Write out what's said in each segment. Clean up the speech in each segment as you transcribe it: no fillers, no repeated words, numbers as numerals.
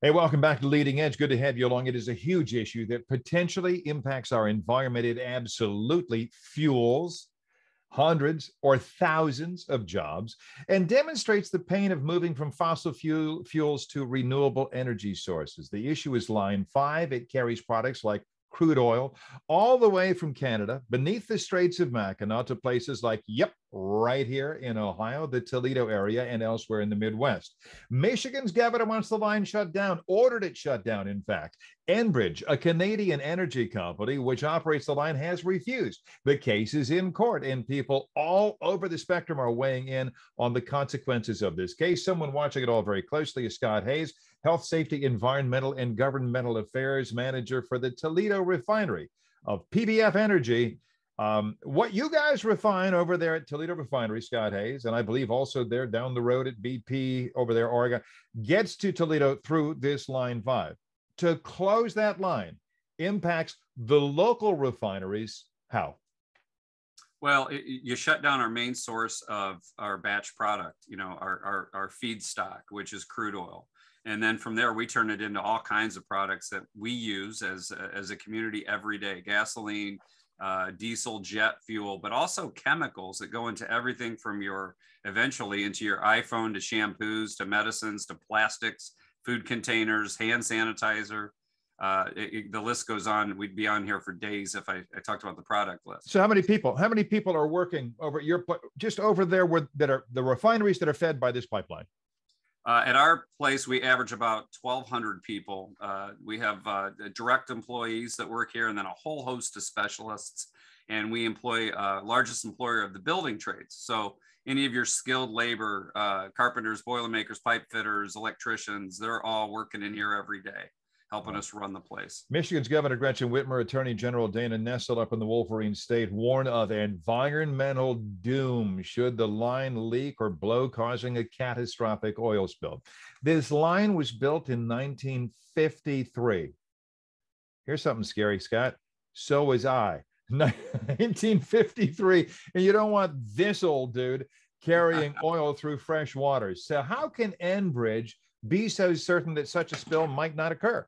Hey, welcome back to Leading Edge. Good to have you along. It is a huge issue that potentially impacts our environment. It absolutely fuels hundreds or thousands of jobs and demonstrates the pain of moving from fossil fuels to renewable energy sources. The issue is Line 5. It carries products like crude oil all the way from Canada beneath the Straits of Mackinac to places like, yep, right here in Ohio, the Toledo area, and elsewhere in the Midwest. Michigan's governor wants the line shut down, ordered it shut down, in fact. Enbridge, a Canadian energy company which operates the line, has refused. The case is in court, and people all over the spectrum are weighing in on the consequences of this case. Someone watching it all very closely is Scott Hayes, Health, Safety, Environmental, and Governmental Affairs Manager for the Toledo Refinery of PBF Energy. What you guys refine over there at Toledo Refinery, Scott Hayes, and I believe also there down the road at BP over there, Oregon, gets to Toledo through this Line 5. To close that line impacts the local refineries. How? Well, you shut down our main source of our batch product, our feedstock, which is crude oil. And then from there, we turn it into all kinds of products that we use as a community every day: gasoline, diesel, jet fuel, but also chemicals that go into everything from eventually into your iPhone, to shampoos, to medicines, to plastics, food containers, hand sanitizer. The list goes on. We'd be on here for days if I talked about the product list. So how many people are working over just over there that are the refineries that are fed by this pipeline? At our place, we average about 1,200 people. We have direct employees that work here, and then a whole host of specialists. And we employ largest employer of the building trades. So any of your skilled labor, carpenters, boilermakers, pipe fitters, electricians, they're all working in here every day, helping us run the place. Michigan's Governor Gretchen Whitmer, Attorney General Dana Nessel up in the Wolverine State warn of environmental doom should the line leak or blow, causing a catastrophic oil spill. This line was built in 1953. Here's something scary, Scott. So was I. 1953. And you don't want this old dude carrying oil through fresh waters. So how can Enbridge be so certain that such a spill might not occur?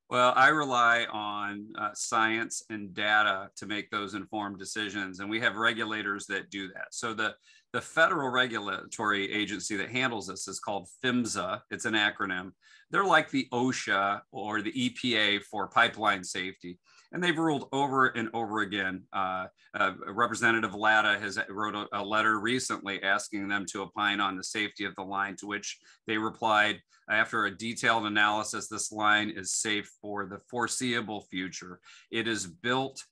Well, I rely on science and data to make those informed decisions, and we have regulators that do that. So the federal regulatory agency that handles this is called PHMSA. It's an acronym. They're like the OSHA or the EPA for pipeline safety. And they've ruled over and over again. Representative Latta has wrote a letter recently asking them to opine on the safety of the line, to which they replied, after a detailed analysis, this line is safe for the foreseeable future. It was built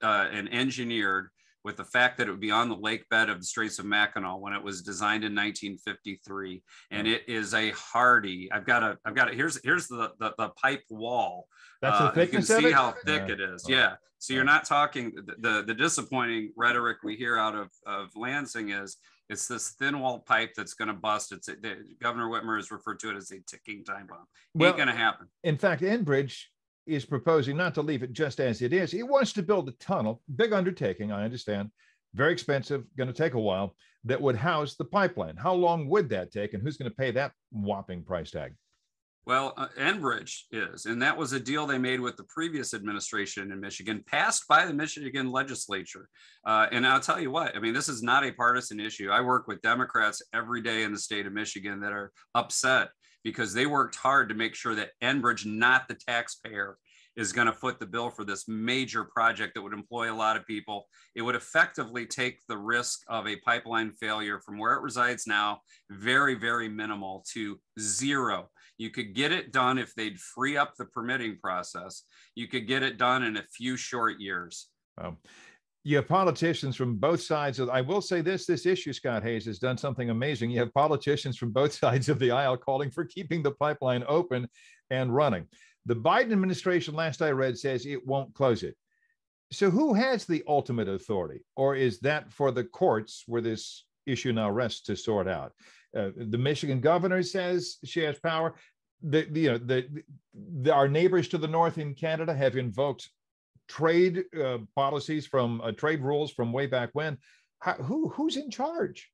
and engineered with the fact that it would be on the lake bed of the Straits of Mackinac when it was designed in 1953. And it is a hardy, I've got it. Here's the pipe wall. That's the thickness of it? You can see how thick it is. Yeah. So you're not talking, the disappointing rhetoric we hear out of Lansing is, it's this thin wall pipe that's going to bust. Governor Whitmer has referred to it as a ticking time bomb. Ain't going to happen. In fact, Enbridge is proposing not to leave it just as it is. He wants to build a tunnel, big undertaking, I understand, very expensive, going to take a while, that would house the pipeline. How long would that take, and who's going to pay that whopping price tag? Well, Enbridge is, and that was a deal they made with the previous administration in Michigan, passed by the Michigan legislature. And I'll tell you what, I mean, this is not a partisan issue. I work with Democrats every day in the state of Michigan that are upset because they worked hard to make sure that Enbridge, not the taxpayer, is going to foot the bill for this major project that would employ a lot of people. It would effectively take the risk of a pipeline failure from where it resides now, very, very minimal, to zero. You could get it done if they'd free up the permitting process. You could get it done in a few short years. You have politicians from both sides of, I will say this issue, Scott Hayes, has done something amazing. You have politicians from both sides of the aisle calling for keeping the pipeline open and running. The Biden administration, last I read, says it won't close it. So who has the ultimate authority? Or is that for the courts where this issue now rests to sort out? The Michigan governor says she has power. Our neighbors to the north in Canada have invoked trade policies from trade rules from way back when. Who's in charge?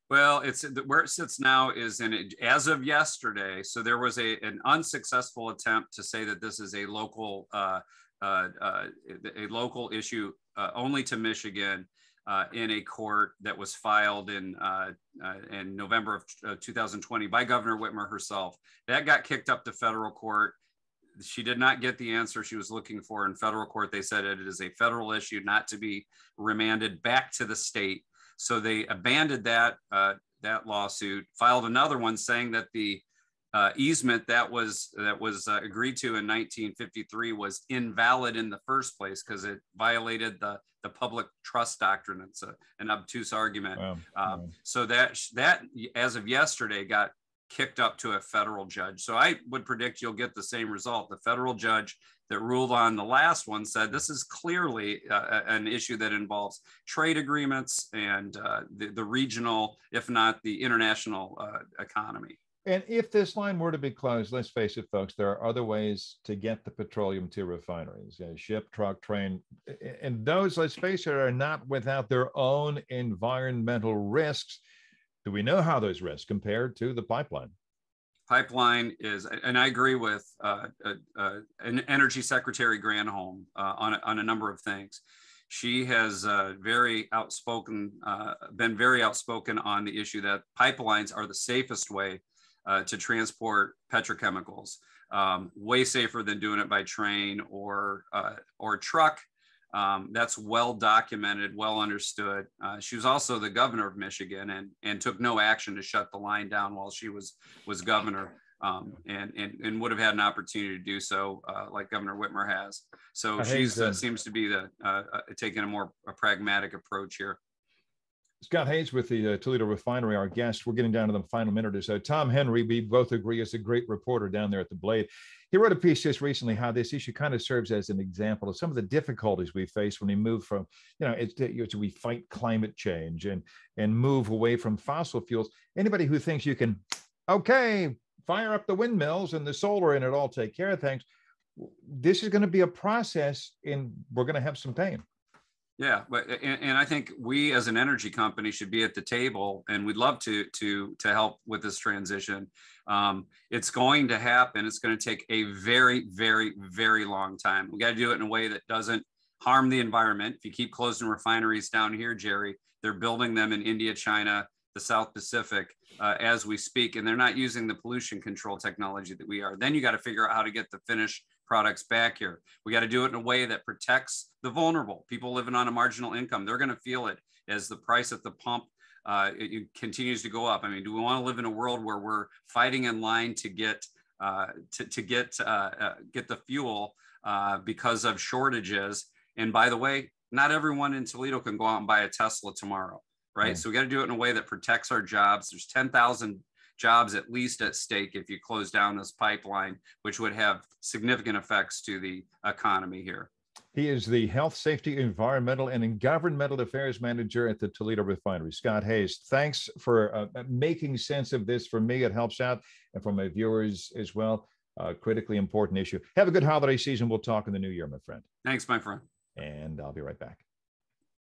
Well, it's where it sits now is as of yesterday. So there was an unsuccessful attempt to say that this is a local issue only to Michigan in a court that was filed in November of 2020 by Governor Whitmer herself. That got kicked up to federal court. She did not get the answer she was looking for in federal court. They said it is a federal issue, not to be remanded back to the state. So they abandoned that lawsuit, filed another one saying that the easement that was agreed to in 1953 was invalid in the first place because it violated the public trust doctrine. It's an obtuse argument. Wow. So that as of yesterday got kicked up to a federal judge. So I would predict you'll get the same result. The federal judge that ruled on the last one said this is clearly an issue that involves trade agreements and the regional, if not the international economy. And if this line were to be closed, let's face it, folks, there are other ways to get the petroleum to refineries, ship, truck, train. And those, let's face it, are not without their own environmental risks. Do we know how those risks compare to the pipeline? Pipeline is, and I agree with Energy Secretary Granholm on a number of things. She has been very outspoken on the issue that pipelines are the safest way to transport petrochemicals, way safer than doing it by train or truck. That's well documented, well understood. She was also the governor of Michigan and took no action to shut the line down while she was governor, and would have had an opportunity to do so, like Governor Whitmer has. So she seems to be taking a more pragmatic approach here. Scott Hayes with the Toledo Refinery, our guest. We're getting down to the final minute or so. Tom Henry, we both agree, is a great reporter down there at the Blade. He wrote a piece just recently how this issue kind of serves as an example of some of the difficulties we face when we move from, we fight climate change and move away from fossil fuels. Anybody who thinks you can, fire up the windmills and the solar and it all take care of things, this is going to be a process and we're going to have some pain. Yeah, but and I think we as an energy company should be at the table, and we'd love to help with this transition. It's going to happen. It's going to take a very, very, very long time. We got to do it in a way that doesn't harm the environment. If you keep closing refineries down here, Jerry, they're building them in India, China, the South Pacific as we speak, and they're not using the pollution control technology that we are. Then you got to figure out how to get the finished products back here. We got to do it in a way that protects the vulnerable, people living on a marginal income. They're going to feel it as the price at the pump it continues to go up. I mean, do we want to live in a world where we're fighting in line to get the fuel because of shortages? And by the way, not everyone in Toledo can go out and buy a Tesla tomorrow, right? Mm-hmm. So we got to do it in a way that protects our jobs. There's 10,000 jobs at least at stake if you close down this pipeline, which would have significant effects to the economy here. He is the Health, Safety, Environmental, and Governmental Affairs Manager at the Toledo Refinery. Scott Hayes, thanks for making sense of this for me. It helps out, and for my viewers as well. Critically important issue. Have a good holiday season. We'll talk in the new year, my friend. Thanks, my friend. And I'll be right back.